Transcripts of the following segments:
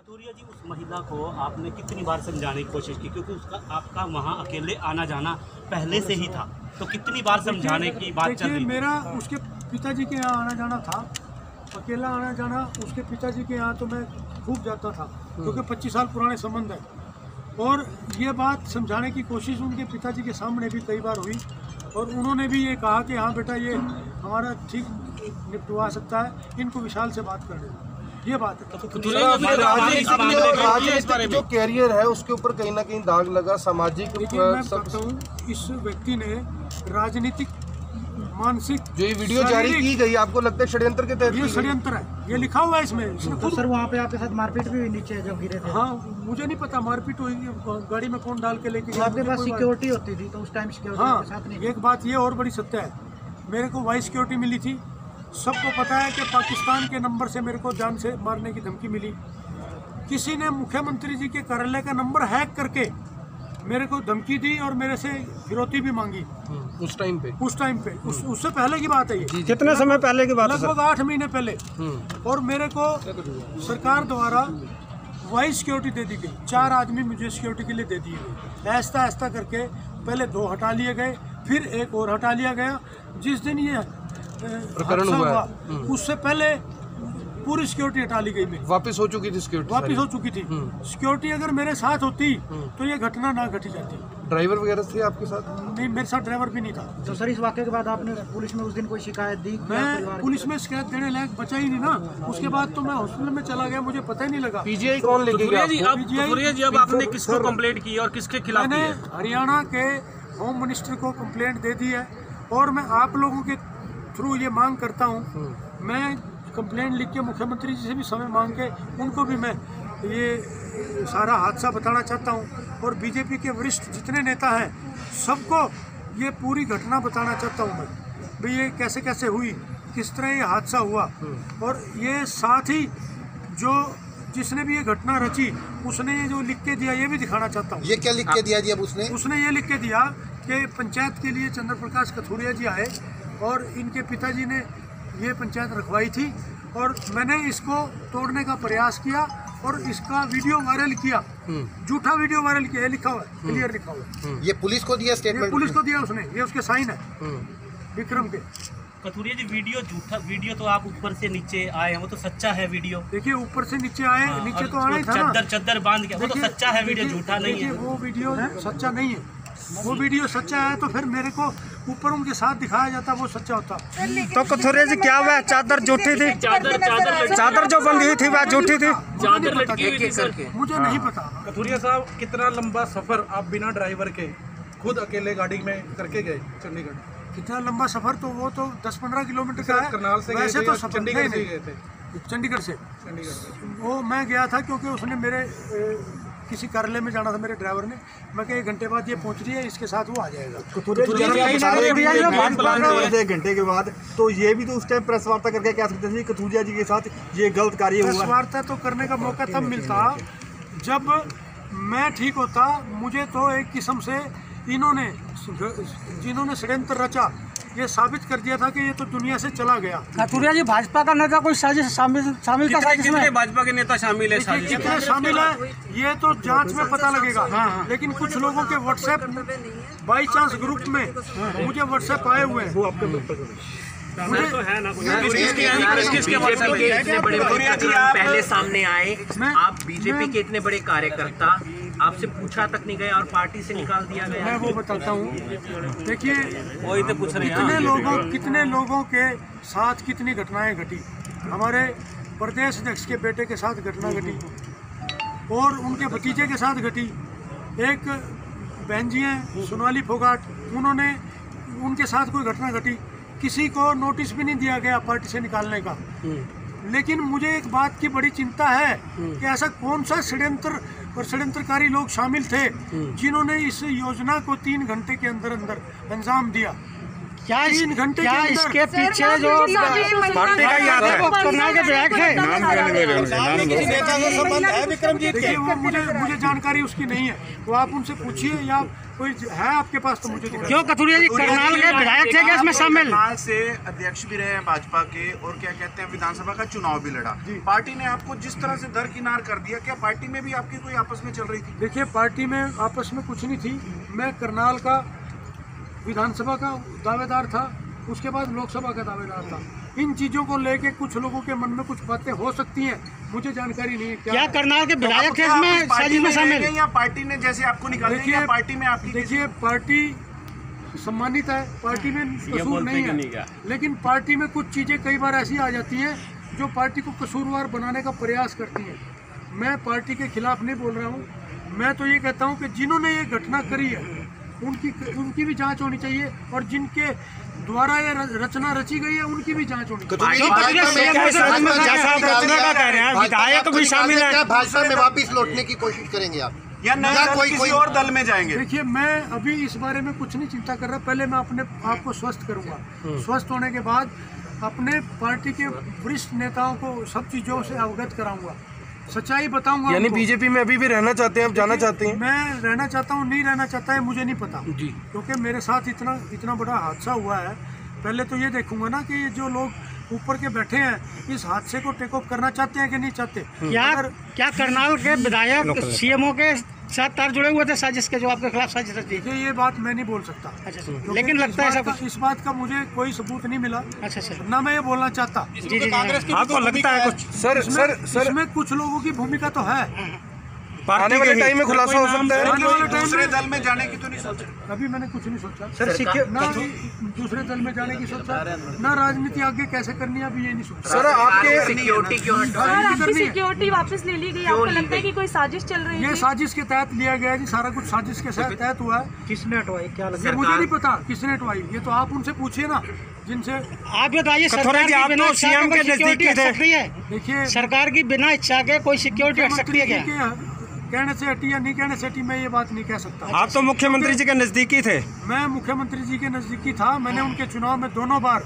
कथूरिया जी, उस महिला को आपने कितनी बार समझाने की कोशिश की, क्योंकि उसका आपका वहाँ अकेले आना जाना पहले से ही था, तो कितनी बार समझाने की बात चल रही? मेरा उसके पिताजी के यहाँ आना जाना था, अकेला आना जाना उसके पिताजी के यहाँ तो मैं खूब जाता था, क्योंकि 25 साल पुराने संबंध है। और ये बात समझाने की कोशिश उनके पिताजी के सामने भी कई बार हुई, और उन्होंने भी ये कहा कि हाँ बेटा, ये हमारा ठीक निपटवा सकता है, इनको विशाल से बात करने दो। ये बात है। जो कैरियर है उसके ऊपर कहीं ना कहीं दाग लगा, सामाजिक। मैं कहता हूँ इस व्यक्ति ने राजनीतिक मानसिक जो ये वीडियो जारी की गई, आपको लगता है षड्यंत्र के तहत? ये षड्यंत्र है, ये लिखा हुआ है इसमें। तो सर वहाँ पे आपके साथ मारपीट भी हुई नीचे जब गिरे थे? हाँ, मुझे नहीं पता मारपीट हुई, गाड़ी में कौन डाल के लेके गया। आपके पास सिक्योरिटी होती थी तो उस टाइम सिक्योरिटी हाँ, के साथ नहीं? एक बात ये और बड़ी सत्य है, मेरे को वाइस सिक्योरिटी मिली थी। सबको पता है कि पाकिस्तान के नंबर से मेरे को जान से मारने की धमकी मिली। किसी ने मुख्यमंत्री जी के कार्यालय का नंबर हैक करके मेरे को धमकी दी और मेरे से फिरौती भी मांगी उस टाइम पे। उससे पहले की बात है ये। कितने समय पहले की बात है? लगभग 8 महीने पहले। और मेरे को सरकार द्वारा वाइस सिक्योरिटी दे दी गई, 4 आदमी मुझे सिक्योरिटी के लिए दे दिए गए। ऐसा ऐसा करके पहले 2 हटा लिए गए, फिर एक और हटा लिया गया। जिस दिन ये प्रकरण हुआ उससे पहले पूरी सिक्योरिटी हटा ली गई मेरी। वापस हो चुकी थी सिक्योरिटी? वापस हो चुकी थी सिक्योरिटी। अगर मेरे साथ होती तो ये घटना ना घटी जाती। ड्राइवर वगैरह थे आपके साथ? नहीं, मेरे साथ ड्राइवर भी नहीं था। तो सर इस वाक़े के बाद आपने पुलिस में उस दिन कोई शिकायत दी? मैं पुलिस में शिकायत देने लायक बचा ही नहीं ना। उसके बाद तो मैं हॉस्पिटल में चला गया, मुझे पता ही नहीं लगा। पीजीआई कौन लेके गया? अब आपने किसको कंप्लेंट की और किसके खिलाफ? मैंने हरियाणा के होम मिनिस्टर को कंप्लेंट दे दी है, और मैं आप लोगों के थ्रू ये मांग करता हूँ, मैं कंप्लेंट लिख के मुख्यमंत्री जी से भी समय मांग के उनको भी मैं ये सारा हादसा बताना चाहता हूँ। और बीजेपी के वरिष्ठ जितने नेता हैं सबको ये पूरी घटना बताना चाहता हूँ मैं, भाई ये कैसे कैसे हुई, किस तरह ये हादसा हुआ। और ये साथ ही जो जिसने भी ये घटना रची उसने ये जो लिख के दिया, ये भी दिखाना चाहता हूँ। ये क्या लिख के दिया जी अब उसने ये लिख के दिया कि पंचायत के लिए चंद्र प्रकाश कथूरिया जी आए और इनके पिताजी ने ये पंचायत रखवाई थी, और मैंने इसको तोड़ने का प्रयास किया और इसका वीडियो वायरल किया, झूठा वीडियो वायरल किया। ये लिखा हुआ है, क्लियर लिखा हुआ है। ये पुलिस को दिया स्टेटमेंट? पुलिस को दिया उसने, ये उसके साइन है विक्रम के। कथूरिया जी, वीडियो झूठा वीडियो तो आप ऊपर से नीचे आए हैं, वो तो सच्चा है वीडियो। देखिए ऊपर से नीचे आए, नीचे तो आना ही था ना। चद्दर बांध के, वो तो सच्चा है वीडियो, झूठा नहीं है। वो वीडियो सच्चा नहीं है। वो वीडियो सच्चा है तो फिर मेरे को ऊपर उनके साथ दिखाया जाता, वो सच्चा होता। तो कथूरिया जी क्या वह चादर झूठी थी? चादर जो बंधी हुई थी वह झूठी थी? मुझे नहीं पता। कथूरिया साहब, कितना लंबा सफर आप बिना ड्राइवर के खुद अकेले गाड़ी में करके गए चंडीगढ़? कितना लंबा सफर? तो वो तो 10-15 किलोमीटर का है। करनाल से वैसे तो चंडीगढ़ से गए थे? चंडीगढ़ से वो मैं गया था, क्योंकि उसने मेरे किसी कार्यालय में जाना था मेरे ड्राइवर ने। मैं कहा 1 घंटे बाद ये पहुंच रही है, इसके साथ वो आ जाएगा। एक घंटे के बाद तो ये भी तो उस टाइम प्रेस वार्ता करके कह सकते थे कथूरिया जी के साथ ये गलत कार्य हुआ। प्रेस वार्ता तो करने का मौका तब मिलता जब मैं ठीक होता। मुझे तो एक किस्म से जिन्होंने षड्यंत्र रचा, ये साबित कर दिया था कि ये तो दुनिया से चला गया। कथूरिया जी, भाजपा का नेता कोई साजिश शामिल था साजिश में? भाजपा के नेता शामिल है साजिश में? कितने शामिल है ये तो जांच में पता लगेगा। लेकिन कुछ लोगों के व्हाट्सएप बाई चांस ग्रुप में मुझे व्हाट्सएप आए हुए हैं। पहले सामने आए, आप बीजेपी के इतने बड़े कार्यकर्ता, आपसे पूछा तक नहीं गया और पार्टी से निकाल दिया गया। मैं वो बताता हूँ, देखिए कितने लोगों के साथ कितनी घटनाएं घटी। हमारे प्रदेश अध्यक्ष के बेटे के साथ घटना घटी और उनके भतीजे के साथ घटी। एक बहन जी हैं सोनाली फोगाट, उनके साथ कोई घटना घटी। किसी को नोटिस भी नहीं दिया गया पार्टी से निकालने का। लेकिन मुझे एक बात की बड़ी चिंता है कि ऐसा कौन सा षड्यंत्र और षड्यंत्रकारी लोग शामिल थे जिन्होंने इस योजना को 3 घंटे के अंदर अंजाम दिया। क्या 3 घंटे क्या के अंदर इसके पीछे जो पार्टी का ही हाथ है। वो करनाल के विधायक थे। देखिए वो मुझे जानकारी उसकी नहीं है, वो आप उनसे पूछिए या कोई है आपके पास तो मुझे दिखाइए। क्यों कथुरिया जी करनाल के विधायक थे क्या इसमें शामिल? करनाल से अध्यक्ष भी रहे हैं भाजपा के, और क्या कहते हैं विधानसभा का चुनाव भी लड़ा। पार्टी ने आपको जिस तरह से दरकिनार कर दिया, क्या पार्टी में भी आपकी कोई आपस में चल रही थी? देखिए पार्टी में आपस में कुछ नहीं थी। मैं करनाल का विधानसभा का दावेदार था, उसके बाद लोकसभा का दावेदार था। इन चीज़ों को लेके कुछ लोगों के मन में कुछ बातें हो सकती हैं, मुझे जानकारी नहीं है। क्या करनाल के विधायक थे इसमें साजिश में शामिल? या पार्टी ने जैसे आपको निकाल दिया, पार्टी में आपकी देखिए पार्टी सम्मानित है, पार्टी में कसूर नहीं है, लेकिन पार्टी में कुछ चीज़ें कई बार ऐसी आ जाती हैं जो पार्टी को कसूरवार बनाने का प्रयास करती हैं। मैं पार्टी के खिलाफ नहीं बोल रहा हूँ, मैं तो ये कहता हूँ कि जिन्होंने ये घटना करी है उनकी भी जांच होनी चाहिए, और जिनके द्वारा ये रचना रची गई है उनकी भी जांच होनी चाहिए। विधायक भी शामिल है। भाजपा में वापस लौटने की कोशिश करेंगे आप या कोई और दल में जाएंगे? देखिए मैं अभी इस बारे में कुछ नहीं चिंता कर रहा, पहले मैं अपने आप को स्वस्थ करूंगा। स्वस्थ होने के बाद अपने पार्टी के वरिष्ठ नेताओं को सब चीज़ों से अवगत कराऊंगा, सच्चाई बताऊंगा। यानी बीजेपी में अभी भी रहना चाहते हैं, आप जाना चाहते हैं? मैं रहना चाहता हूँ, नहीं रहना चाहता है मुझे नहीं पता जी, क्योंकि मेरे साथ इतना बड़ा हादसा हुआ है। पहले तो ये देखूंगा ना कि ये जो लोग ऊपर के बैठे हैं इस हादसे को टेक ऑफ करना चाहते हैं कि नहीं चाहते। क्या करनाल के विधायक सीएमओ के साथ तार जुड़े हुए थे साजिश के, जो आपके खिलाफ साजिश रची? देखिए ये बात मैं नहीं बोल सकता। अच्छा, लेकिन लगता है सब इस बात का मुझे कोई सबूत नहीं मिला। अच्छा, ना मैं ये बोलना चाहता। जी, आपको लगता है कुछ? सर इसमें कुछ लोगों की भूमिका तो है। आने वाले टाइम में खुलासा हो सकता है। आने वाले टाइम दूसरे में दल में जाने की तो नहीं सोचा? अभी मैंने कुछ नहीं सोचा सर। ना दूसरे दल में जाने की सोचा, ना राजनीति आगे कैसे करनी है अभी ये नहीं सोचा। सर आपके सिक्योरिटी क्यों हटा? आपकी सिक्योरिटी वापस ले ली गई, आपको लगता है कि कोई साजिश चल रही है? ये साजिश के तहत लिया गया जी, सारा कुछ साजिश के तहत हुआ है। किसने हटवाई? क्या ये मुझे नहीं पता किसने हटवाई, ये तो आप उनसे पूछिए ना जिनसे। आप बताइए, सरकार की बिना सीएम के नजदीक है, देखिए सरकार की बिना इच्छा के कोई सिक्योरिटी हट सकती है क्या? कहने से हटी या नहीं कहने से हटी मैं ये बात नहीं कह सकता। आप तो मुख्यमंत्री जी के नजदीकी थे। मैं मुख्यमंत्री जी के नजदीकी था, मैंने उनके चुनाव में दोनों बार,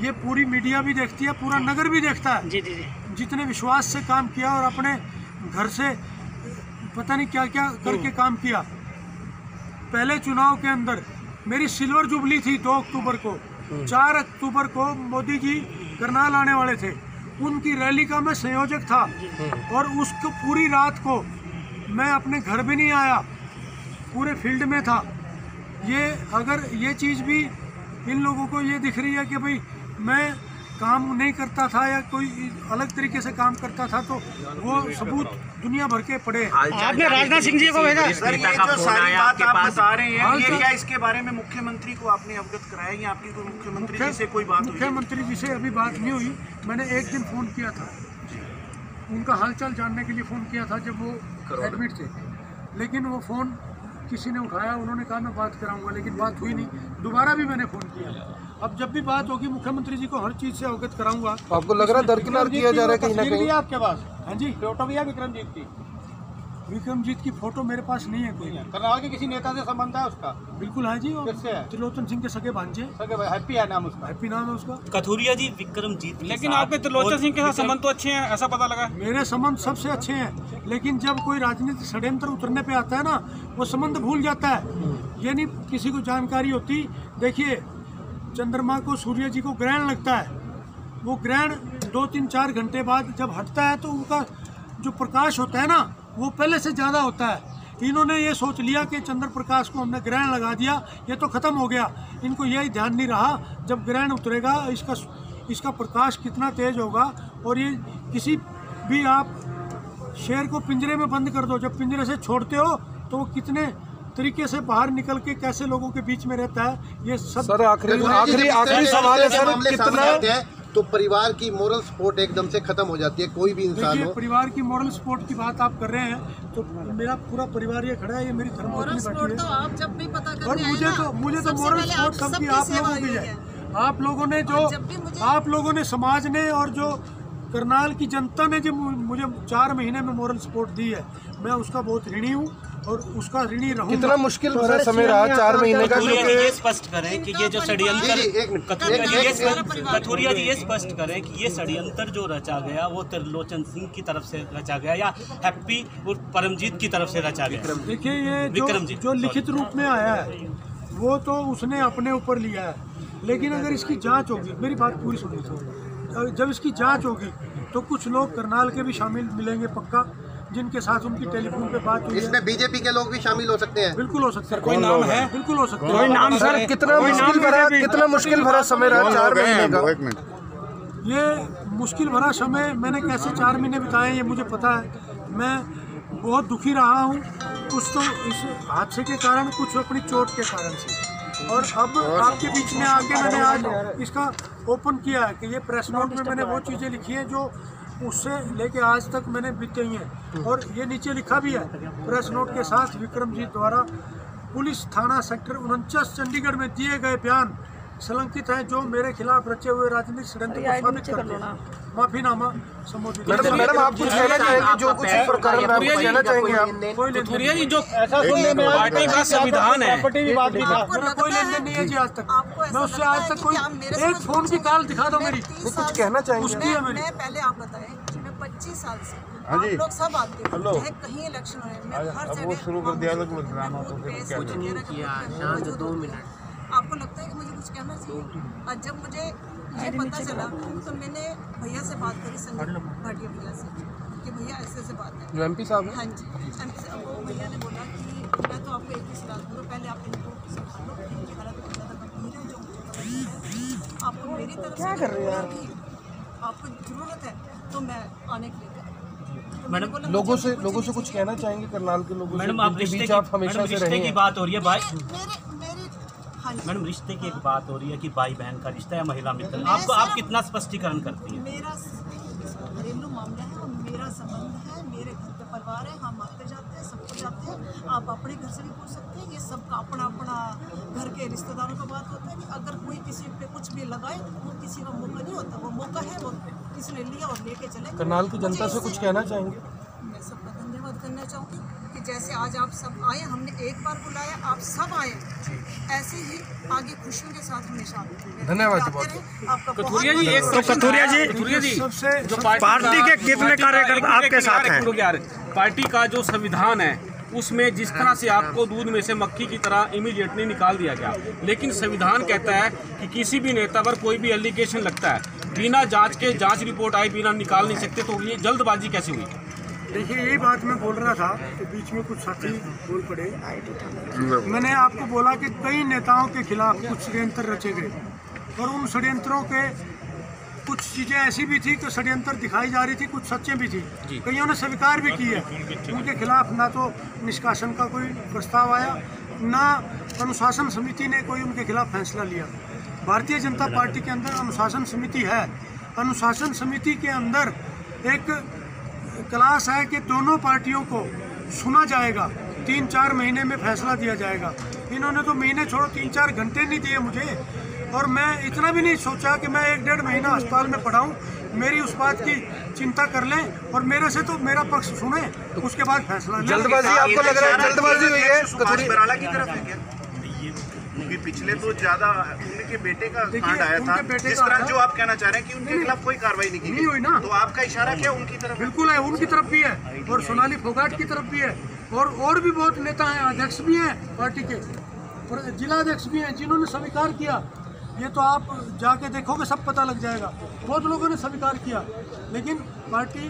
ये पूरी मीडिया भी देखती है, पूरा नगर भी देखता है, जितने विश्वास से काम किया और अपने घर से पता नहीं क्या क्या करके काम किया। पहले चुनाव के अंदर मेरी सिल्वर जुबली थी 2 अक्टूबर को, 4 अक्टूबर को मोदी जी करनाल आने वाले थे, उनकी रैली का मैं संयोजक था, और उसको पूरी रात को मैं अपने घर भी नहीं आया, पूरे फील्ड में था। ये अगर ये चीज़ भी इन लोगों को ये दिख रही है कि भाई मैं काम नहीं करता था या कोई अलग तरीके से काम करता था, तो वो सबूत दुनिया भर के पड़े। आपने राजनाथ सिंह जी को भेजा? सर ये जो सारी बात आप बता रहे हैं, ये क्या इसके बारे में मुख्यमंत्री को आपने अवगत कराया या आपकी कोई मुख्यमंत्री जी से कोई बात हुई? मुख्यमंत्री जी से अभी बात नहीं हुई, मैंने एक दिन फ़ोन किया था, उनका हालचाल जानने के लिए फ़ोन किया था जब वो एडमिट थे, लेकिन वो फ़ोन किसी ने उठाया, उन्होंने कहा मैं बात कराऊंगा, लेकिन बात हुई नहीं। दोबारा भी मैंने फ़ोन किया, अब जब भी बात होगी मुख्यमंत्री जी को हर चीज़ से अवगत कराऊंगा। आपको लग रहा है दरकिनार किया जा रहा है कहीं ना कहीं? आपके पास? हाँ जी, फोटो भी है विक्रमजीत की? विक्रमजीत की फोटो मेरे पास नहीं है कोई। करनाल के किसी नेता से संबंध है उसका? बिल्कुल है जी। किससे है? त्रिलोचन सिंह के सगे भांजे। हैप्पी है नाम उसका? हैप्पी नाम है उसका। कथुरिया जी विक्रमजीत, लेकिन आपके त्रिलोचन सिंह के साथ संबंध तो अच्छे हैं, ऐसा पता लगा? मेरे संबंध सबसे अच्छे हैं, लेकिन जब कोई राजनीतिक षड्यंत्र उतरने पे आता है ना, वो संबंध भूल जाता है, ये नहीं किसी को जानकारी होती। देखिए चंद्रमा को सूर्य जी को ग्रहण लगता है, वो ग्रहण 2-3-4 घंटे बाद जब हटता है तो उनका जो प्रकाश होता है ना वो पहले से ज़्यादा होता है। इन्होंने ये सोच लिया कि चंद्र प्रकाश को हमने ग्रहण लगा दिया, ये तो ख़त्म हो गया। इनको यही ध्यान नहीं रहा जब ग्रहण उतरेगा इसका प्रकाश कितना तेज होगा। और ये किसी भी आप शेर को पिंजरे में बंद कर दो, जब पिंजरे से छोड़ते हो तो वो कितने तरीके से बाहर निकल के कैसे लोगों के बीच में रहता है, ये सब। सर आखिरी सवाल है सर, कितना तो परिवार की मोरल सपोर्ट एकदम से खत्म हो जाती है, कोई भी इंसान हो। परिवार की मोरल सपोर्ट की बात आप कर रहे हैं तो मेरा पूरा परिवार ये खड़ा है, ये मेरी धर्मपत्नी बैठी है। तो आप जब भी पता करने और मुझे तो मोरल सपोर्ट सबकी आप लोगों की है। आप लोगों ने समाज ने और जो करनाल की जनता ने जो मुझे 4 महीने में मोरल सपोर्ट दी है, मैं उसका बहुत ऋणी हूँ। और उसका ऋणी रहूंगा। कितना मुश्किल भरा समय रहा 4 महीने का, कथुरिया जी क्योंकि ये स्पष्ट करें कि ये जो षड्यंत्र कथुरिया जी ये स्पष्ट करें कि ये षड्यंत्र जो रचा गया वो त्रिलोचन सिंह की तरफ से रचा गया या हैप्पी और परमजीत की तरफ से रचा गया? देखिए ये जो लिखित रूप में आया है वो तो उसने अपने ऊपर लिया है, लेकिन अगर इसकी जांच होगी, मेरी बात पूरी सुनिए, जब इसकी जांच होगी तो कुछ लोग करनाल के भी शामिल मिलेंगे पक्का, जिनके साथ उनकी टेलीफोन पे बात हुई है। इसमें बीजेपी के लोग भी शामिल हो सकते हैं? बिल्कुल हो सकते हैं। कोई नाम है? बिल्कुल हो सकते हैं। कोई नाम सर? कितना मुश्किल भरा समय रहा 4 महीने का? ये मुश्किल भरा समय मैंने कैसे 4 महीने बिताए ये मुझे पता है। मैं बहुत दुखी रहा हूँ, कुछ तो इस हादसे के कारण, कुछ अपनी चोट के कारण से, और अब आपके बीच में आके मैंने आज इसका ओपन किया है कि ये प्रेस नोट में मैंने वो चीज़ें लिखी हैं जो उससे लेके आज तक मैंने बीती हैं, और ये नीचे लिखा भी है प्रेस नोट के साथ, विक्रमजीत द्वारा पुलिस थाना सेक्टर 49 चंडीगढ़ में दिए गए बयान संलग्नित हैं जो मेरे खिलाफ रचे हुए राजनीतिक षड्यंत्र को साबित करते हैं। माफीनामा संबोधित। मैडम आप कुछ कहना चाहेंगे? जो कुछ प्रकरण आप कहना चाहेंगे? आप कथुरिया जी जो पार्टी का संविधान है, मेरा कोई लेन देन नहीं है जी आज तक। मैं उससे आज तक कोई एक फोन की कॉल दिखा दो मेरी, कुछ कहना चाहेंगे? उसकी है मेरी। पहले आप बताएं, मैं 25 साल से आप लोग सब आते हैं, चाहे कहीं इलेक्शन हो, मैं हर जगह शुरू कर दिया तो 2 मिनट। आपको लगता है कि मुझे कुछ कहना चाहिए? और जब मुझे ये पता चला तो मैंने भैया से बात करी, संजय भाटिया भैया से, कि भैया ऐसे बात है, जो MP साहब हैं। हाँ जी, MP साहब वो भैया ने बोला कि मैं तो आपको एक ही सलाह दूँगा, पहले आप इनको संभालो, इनकी हालत बहुत ज़्यादा गंभीर है, जो आपको मेरी तरफ से क्या कर रहे हो यार, आपको ज़रूरत है तो मैं आने के लिए। मैडम लोगों से कुछ कहना चाहेंगे? करनाल के लोगों मैडम आप रिश्ते की बात हो रही है भाई, मैडम रिश्ते की एक बात हो रही है कि भाई बहन का रिश्ता या महिला मित्र, आप कितना स्पष्टीकरण करती हैं? मेरा घरेलू मामला है और मेरा संबंध है, मेरे घर पे परिवार है, हम आते जाते हैं, सबको जाते हैं, आप अपने घर से भी पूछ सकते हैं। ये सबका अपना अपना घर के रिश्तेदारों का बात होता है कि अगर कोई किसी पे कुछ भी लगाए तो वो किसी का मौका नहीं होता, वो मौका है, वो किसने लिया और लेके चले। करनाल की जनता से कुछ कहना चाहेंगे? मैं सबका धन्यवाद करना चाहूँगी कि जैसे आज आप सब आए, हमने एक बार बुलाया, आप सब आए, ऐसे ही आगे खुशियों के साथ हमेशा धन्यवाद। आपका कथुरिया जी जो पार्टी के कितने कार्यकर्ता आपके साथ हैं? पार्टी का जो संविधान है उसमें जिस तरह से आपको दूध में से मक्खी की तरह इमीडिएटली निकाल दिया गया, लेकिन संविधान कहता है कि किसी भी नेता पर कोई भी एलिगेशन लगता है बिना जांच के, जांच रिपोर्ट आए बिना निकाल नहीं सकते, तो ये जल्दबाजी कैसे हुई? देखिए यही बात मैं बोल रहा था कि बीच में कुछ साथी बोल पड़े। मैंने आपको बोला कि कई नेताओं के खिलाफ कुछ षड्यंत्र रचे गए, और उन षड्यंत्रों के कुछ चीज़ें ऐसी भी थी कि षड्यंत्र दिखाई जा रही थी, कुछ सच्चे भी थी, कईयों ने स्वीकार भी की है। उनके खिलाफ ना तो निष्कासन का कोई प्रस्ताव आया, ना अनुशासन समिति ने कोई उनके खिलाफ फैसला लिया। भारतीय जनता पार्टी के अंदर अनुशासन समिति है, अनुशासन समिति के अंदर एक क्लास है कि दोनों पार्टियों को सुना जाएगा, 3-4 महीने में फैसला दिया जाएगा। इन्होंने तो महीने छोड़ो 3-4 घंटे नहीं दिए मुझे, और मैं इतना भी नहीं सोचा कि मैं 1-1.5 महीना अस्पताल में पड़ा हूँ। मेरी उस बात की चिंता कर लें और मेरे से तो मेरा पक्ष सुने, उसके बाद फैसला लें। जल्दबाजी आपको लग रहा है जल्दबाजी हुई है? सुभाष बराला की तरफ है क्या? क्योंकि पिछले तो ज्यादा उनके बेटे का कांड आया था, जिस तरह जो आप कहना चाह रहे हैं कि उनके खिलाफ कोई कार्रवाई नहीं हुई ना, तो आपका इशारा क्या उनकी तरफ? बिल्कुल है, उनकी तरफ भी है, और सोनाली फोगाट की तरफ भी है, और भी बहुत नेता हैं, अध्यक्ष भी हैं पार्टी के, और जिला अध्यक्ष भी हैं जिन्होंने स्वीकार किया। ये तो आप जाके देखोगे सब पता लग जाएगा, बहुत लोगों ने स्वीकार किया। लेकिन पार्टी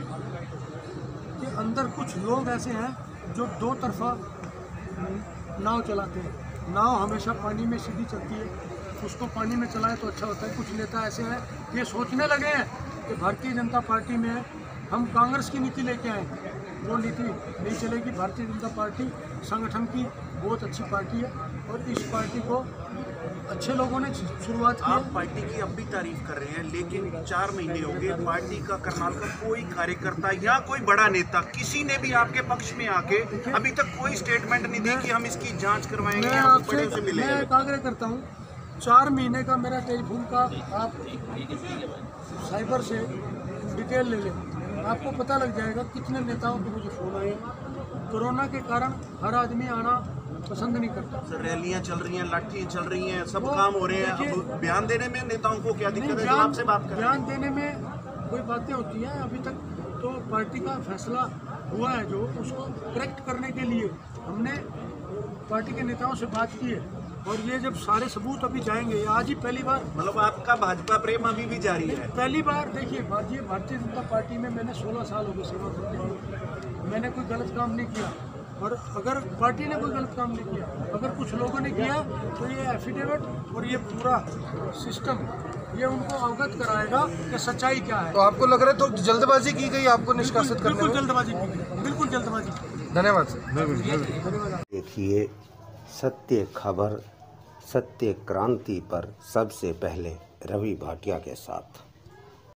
के अंदर कुछ लोग ऐसे हैं जो 2 तरफा नाव चलाते हैं। नाव हमेशा पानी में सीधी चलती है, उसको पानी में चलाए तो अच्छा होता है। कुछ नेता ऐसे हैं ये सोचने लगे हैं कि भारतीय जनता पार्टी में हम कांग्रेस की नीति लेके आए, वो नीति नहीं चलेगी। भारतीय जनता पार्टी संगठन की बहुत अच्छी पार्टी है, और इस पार्टी को अच्छे लोगों ने शुरुआत की। आप पार्टी की अब भी तारीफ कर रहे हैं, लेकिन 4 महीने हो गए पार्टी का करनाल का कोई कार्यकर्ता या कोई बड़ा नेता किसी ने भी आपके पक्ष में आके अभी तक कोई स्टेटमेंट नहीं दी कि हम इसकी जांच करवाएंगे, हम बड़े से मिलेंगे। मैं एक आग्रह करता हूँ, 4 महीने का मेरा टेलीफोन का आप साइबर से डिटेल ले लें, आपको पता लग जाएगा कितने नेताओं के मुझे फ़ोन आए, कोरोना के कारण हर आदमी आना पसंद नहीं करता। सर रैलियां चल रही हैं, लाठियां चल रही हैं, सब काम हो रहे हैं। अब बयान देने में नेताओं को क्या दिक्कत है? आपसे बात करें। बयान देने में कोई बातें होती हैं, अभी तक तो पार्टी का फैसला हुआ है जो उसको करेक्ट करने के लिए हमने पार्टी के नेताओं से बात की है और ये जब सारे सबूत अभी जाएंगे, आज ही पहली बार मतलब आपका भाजपा प्रेम अभी भी जारी है? पहली बार देखिए, भारतीय जनता पार्टी में मैंने 16 साल हो गए सेवा करते हुए, मैंने कोई गलत काम नहीं किया और अगर पार्टी ने कोई गलत काम नहीं किया, अगर कुछ लोगों ने किया तो ये एफिडेविट और ये पूरा सिस्टम ये उनको अवगत कराएगा कि सच्चाई क्या है। तो आपको लग रहा है तो जल्दबाजी की गई आपको निष्कासित करने में? बिल्कुल जल्दबाजी की गई, बिल्कुल जल्दबाजी की गई। धन्यवाद सर। देखिए सत्य खबर, सत्य क्रांति पर सबसे पहले रवि भाटिया के साथ।